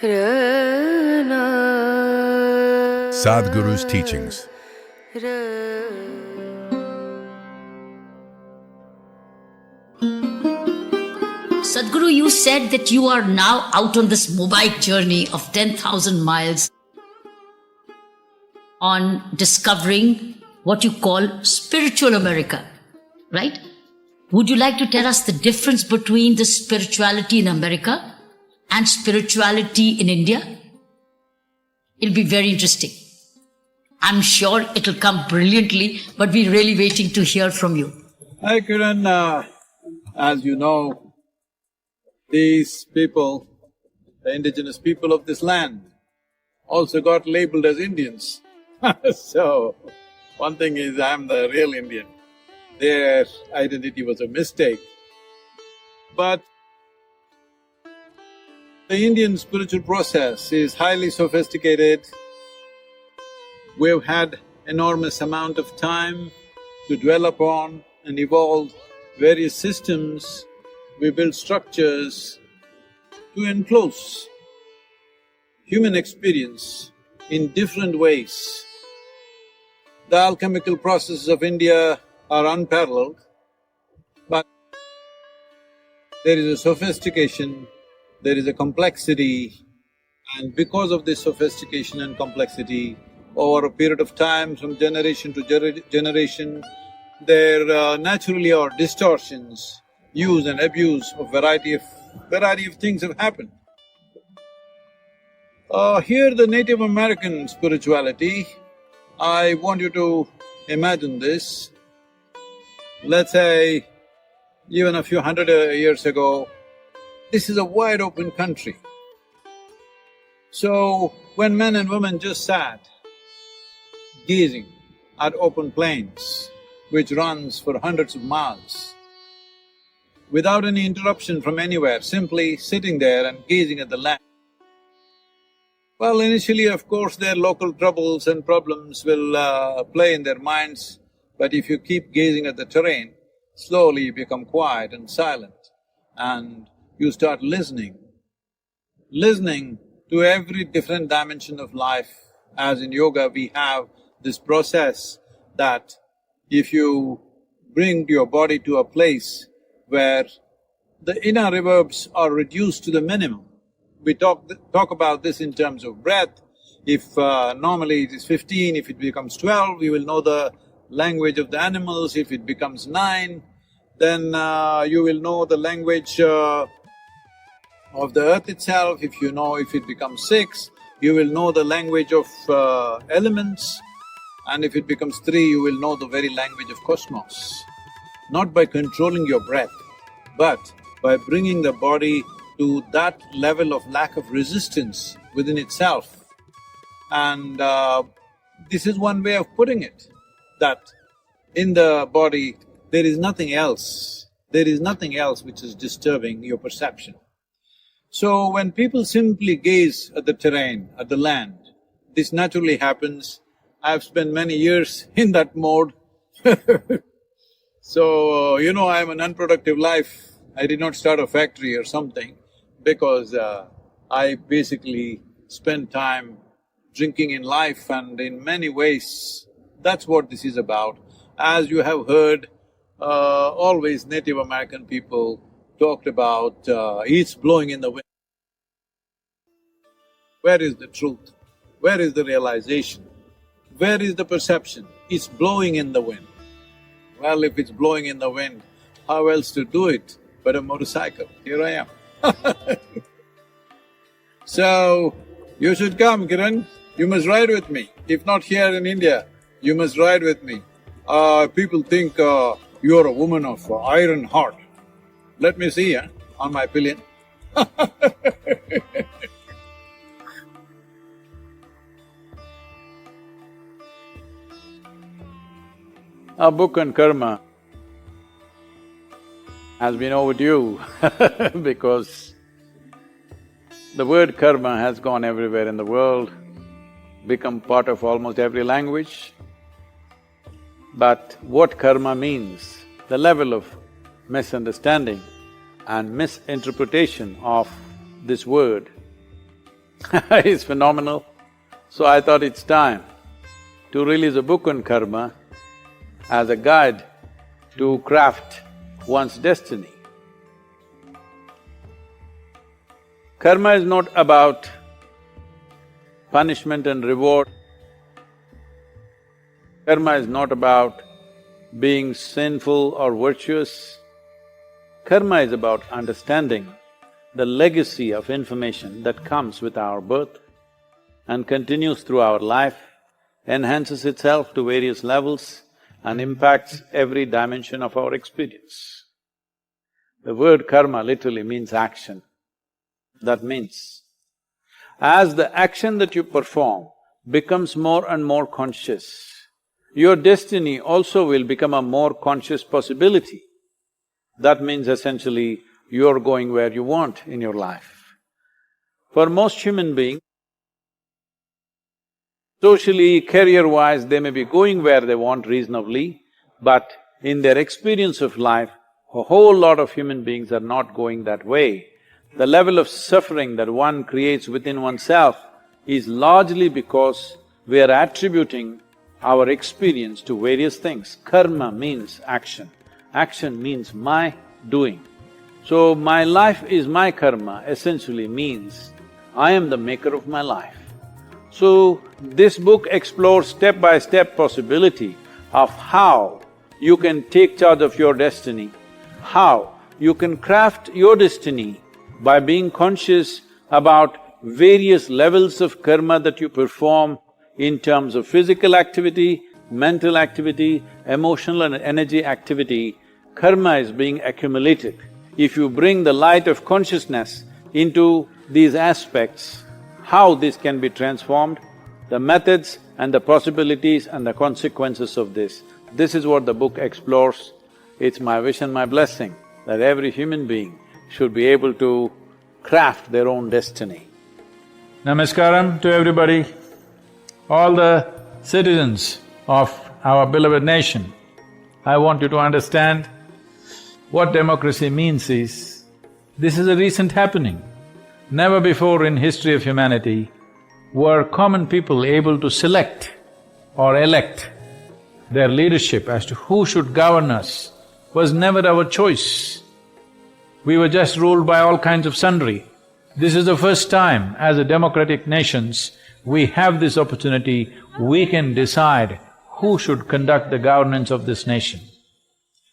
SADHGURU'S teachings. Sadhguru, you said that you are now out on this mobile journey of 10,000 miles on discovering what you call spiritual America, right? Would you like to tell us the difference between the spirituality in America and spirituality in India? It'll be very interesting. I'm sure it'll come brilliantly, but we're really waiting to hear from you. Hi Kiran, as you know, these people, the indigenous people of this land, also got labeled as Indians. So, one thing is I'm the real Indian. Their identity was a mistake. But the Indian spiritual process is highly sophisticated. We've had enormous amount of time to dwell upon and evolve various systems. We build structures to enclose human experience in different ways. The alchemical processes of India are unparalleled, but there is a sophistication, there is a complexity, and because of this sophistication and complexity, over a period of time, from generation to generation, there naturally are distortions, use and abuse of variety of things have happened. Here the Native American spirituality, I want you to imagine this. Let's say, even a few hundred years ago, this is a wide open country. So, when men and women just sat, gazing at open plains, which runs for hundreds of miles, without any interruption from anywhere, simply sitting there and gazing at the land. Well, initially, of course, their local troubles and problems will play in their minds, but if you keep gazing at the terrain, slowly you become quiet and silent and you start listening to every different dimension of life. As in yoga, we have this process that if you bring your body to a place where the inner reverbs are reduced to the minimum, we talk about this in terms of breath. If normally it is 15, if it becomes 12, you will know the language of the animals. If it becomes 9, then you will know the language of the earth itself. If it becomes 6, you will know the language of elements. And if it becomes 3, you will know the very language of cosmos. Not by controlling your breath, but by bringing the body to that level of lack of resistance within itself. And this is one way of putting it, that in the body there is nothing else which is disturbing your perception. So when people simply gaze at the terrain, at the land, this naturally happens. I've spent many years in that mode. So, I'm an unproductive life. I did not start a factory or something because I basically spend time drinking in life, and in many ways, that's what this is about. As you have heard, always Native American people talked about, it's blowing in the wind. Where is the truth? Where is the realization? Where is the perception? It's blowing in the wind. Well, if it's blowing in the wind, how else to do it but a motorcycle? Here I am. So, you should come, Kiran. You must ride with me. If not here in India, you must ride with me. People think you're a woman of iron heart. Let me see, on my pillion. Our book on karma has been overdue because the word karma has gone everywhere in the world, become part of almost every language. But what karma means, the level of misunderstanding and misinterpretation of this word It's phenomenal. So I thought it's time to release a book on karma as a guide to craft one's destiny. Karma is not about punishment and reward. Karma is not about being sinful or virtuous. Karma is about understanding the legacy of information that comes with our birth and continues through our life, enhances itself to various levels and impacts every dimension of our experience. The word karma literally means action. That means, as the action that you perform becomes more and more conscious, your destiny also will become a more conscious possibility. That means essentially, you're going where you want in your life. For most human beings, socially, career-wise, they may be going where they want reasonably, but in their experience of life, a whole lot of human beings are not going that way. The level of suffering that one creates within oneself is largely because we are attributing our experience to various things. Karma means action. Action means my doing. So, my life is my karma essentially means I am the maker of my life. So, this book explores step-by-step possibility of how you can take charge of your destiny, how you can craft your destiny by being conscious about various levels of karma that you perform in terms of physical activity, mental activity, emotional and energy activity. Karma is being accumulated. If you bring the light of consciousness into these aspects, how this can be transformed, the methods and the possibilities and the consequences of this is what the book explores. It's my wish and my blessing that every human being should be able to craft their own destiny. Namaskaram to everybody, all the citizens of our beloved nation. I want you to understand what democracy means is, this is a recent happening. Never before in history of humanity were common people able to select or elect their leadership as to who should govern us. Was never our choice. We were just ruled by all kinds of sundry. This is the first time as a democratic nations, we have this opportunity, we can decide who should conduct the governance of this nation.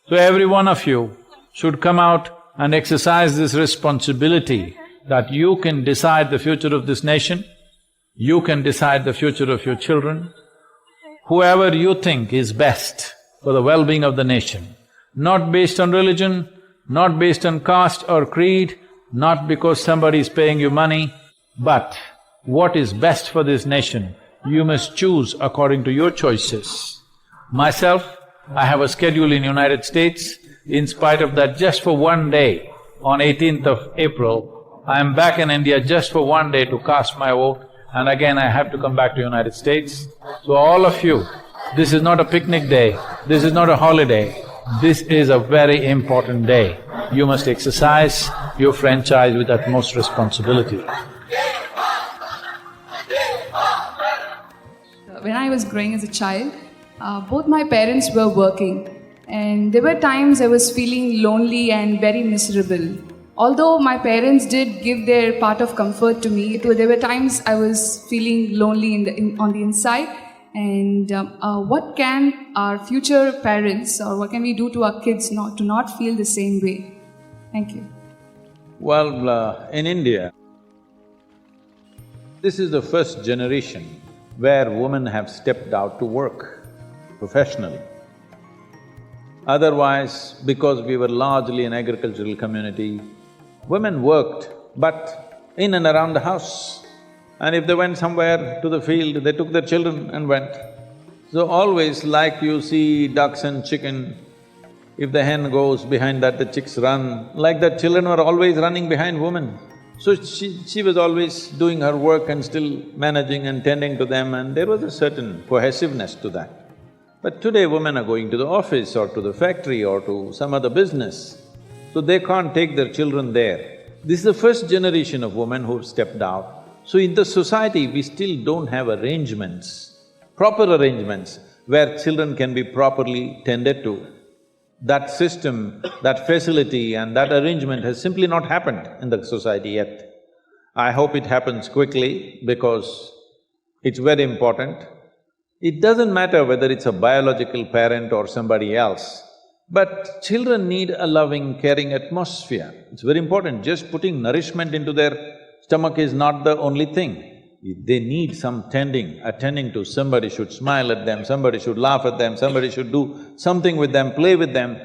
So every one of you should come out and exercise this responsibility that you can decide the future of this nation, you can decide the future of your children, whoever you think is best for the well-being of the nation, not based on religion, not based on caste or creed, not because somebody is paying you money, but what is best for this nation, you must choose according to your choices. Myself, I have a schedule in United States. In spite of that, just for one day, on 18th of April, I am back in India just for one day to cast my vote, and again I have to come back to United States. So all of you, this is not a picnic day, this is not a holiday, this is a very important day. You must exercise your franchise with utmost responsibility. When I was growing as a child, both my parents were working. And there were times I was feeling lonely and very miserable. Although my parents did give their part of comfort to me, there were times I was feeling lonely on the inside. And what can our future parents or what can we do to our kids to not feel the same way? Thank you. Well, in India, this is the first generation where women have stepped out to work professionally. Otherwise, because we were largely an agricultural community, women worked, but in and around the house. And if they went somewhere to the field, they took their children and went. So always like you see ducks and chicken, if the hen goes, behind that the chicks run, like that children were always running behind women. So she was always doing her work and still managing and tending to them, and there was a certain cohesiveness to that. But today women are going to the office or to the factory or to some other business, so they can't take their children there. This is the first generation of women who've stepped out So in the society, we still don't have arrangements, proper arrangements, where children can be properly tended to. That system, that facility and that arrangement has simply not happened in the society yet. I hope it happens quickly because it's very important. It doesn't matter whether it's a biological parent or somebody else, but children need a loving, caring atmosphere. It's very important. Just putting nourishment into their stomach is not the only thing. They need some tending, attending to. Somebody should smile at them, somebody should laugh at them, somebody should do something with them, play with them.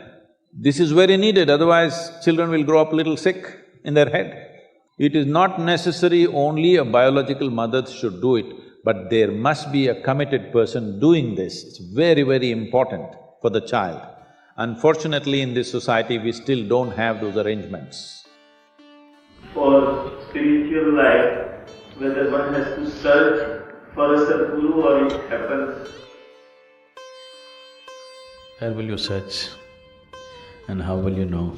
This is very needed, otherwise children will grow up a little sick in their head. It is not necessary only a biological mother should do it, but there must be a committed person doing this. It's very, very important for the child. Unfortunately, in this society, we still don't have those arrangements. For spiritual life, whether one has to search for a Sadhguru or it happens. Where will you search? And how will you know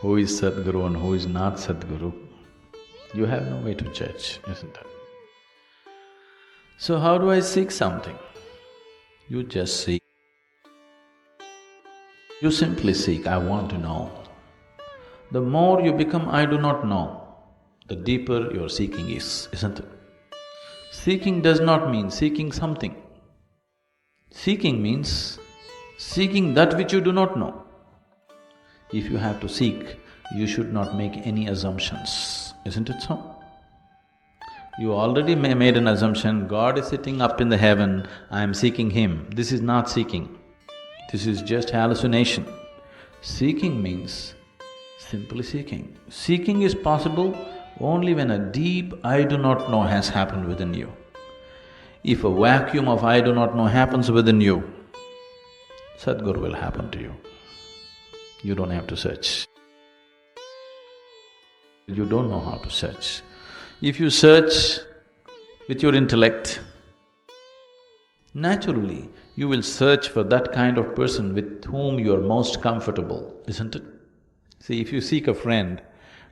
who is Sadhguru and who is not Sadhguru? You have no way to judge, isn't it? So how do I seek something? You just seek. You simply seek, I want to know. The more you become I do not know, the deeper your seeking is, isn't it? Seeking does not mean seeking something. Seeking means seeking that which you do not know. If you have to seek, you should not make any assumptions, isn't it so? You already made an assumption, God is sitting up in the heaven, I am seeking Him. This is not seeking. This is just hallucination. Seeking means simply seeking. Seeking is possible only when a deep I do not know has happened within you. If a vacuum of I do not know happens within you, Sadhguru will happen to you. You don't have to search. You don't know how to search. If you search with your intellect, naturally you will search for that kind of person with whom you are most comfortable, isn't it? See, if you seek a friend,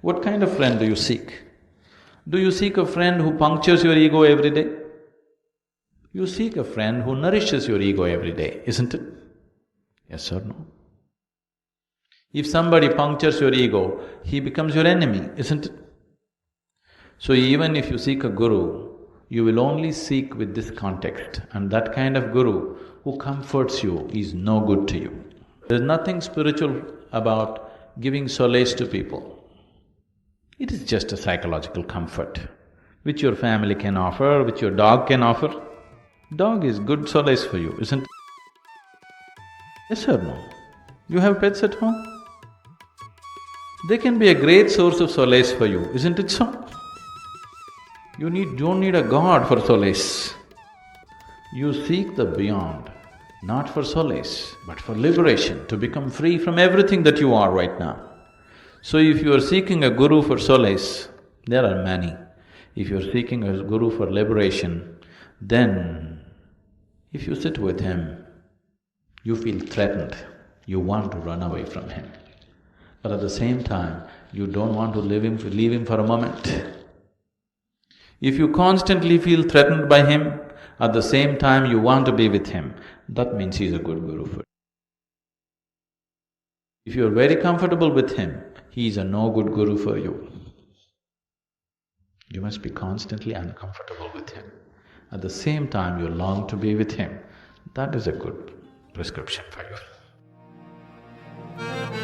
what kind of friend do you seek? Do you seek a friend who punctures your ego every day? You seek a friend who nourishes your ego every day, isn't it? Yes or no? If somebody punctures your ego, he becomes your enemy, isn't it? So even if you seek a guru, you will only seek with this context, and that kind of guru who comforts you is no good to you. There's nothing spiritual about giving solace to people. It is just a psychological comfort, which your family can offer, which your dog can offer. Dog is good solace for you, isn't it? Yes or no? You have pets at home? They can be a great source of solace for you, isn't it so? You don't need a god for solace. You seek the beyond, not for solace, but for liberation, to become free from everything that you are right now. So if you are seeking a guru for solace, there are many. If you are seeking a guru for liberation, then if you sit with him, you feel threatened, you want to run away from him. But at the same time, you don't want to leave him for a moment. If you constantly feel threatened by him, at the same time you want to be with him, that means he's a good guru for you. If you're very comfortable with him, he is a no good guru for you. You must be constantly uncomfortable with him. At the same time you long to be with him, that is a good prescription for you.